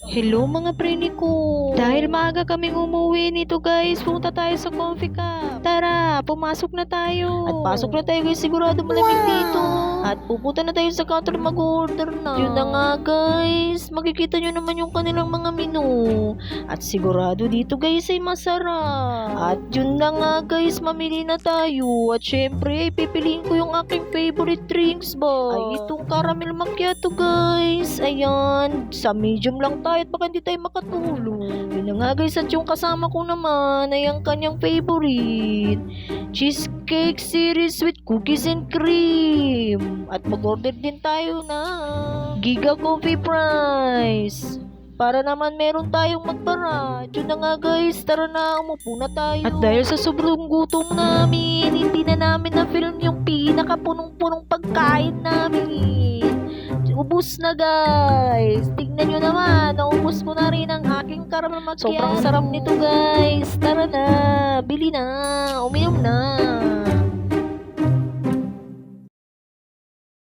Hello mga preni ko. Dahil maaga kaming umuwi nito guys, pumunta tayo sa Coffee Cup. Tara, pumasok na tayo. At pasok na tayo guys, sigurado malamig dito. At pupunta na tayo sa counter mag-order na. Yun na nga guys, makikita nyo naman yung kanilang mga menu. At sigurado dito guys ay masarap. At yun na nga guys, mamili na tayo. At syempre, pipiliin ko yung aking favorite drinks ba. Ay itong caramel macchiato guys. Ayan, sa medium lang tayo at baka hindi tayo makatulog. Yun na nga guys, at yung kasama ko naman ay ang kanyang favorite cheesecake series with cookies and cream. At mag-order din tayo na Giga Coffee Fries para naman meron tayong magbara. Yun na nga guys, tara na, umupo na tayo. At dahil sa sobrang gutom namin, hindi na namin na-film yung pinakapunong-punong pagkain namin. Ubus na guys. Tingnan nyo naman, naubos ko na rin ang aking caramel macchiato. Sobrang sarap nito guys. Tara na, bili na, uminom na.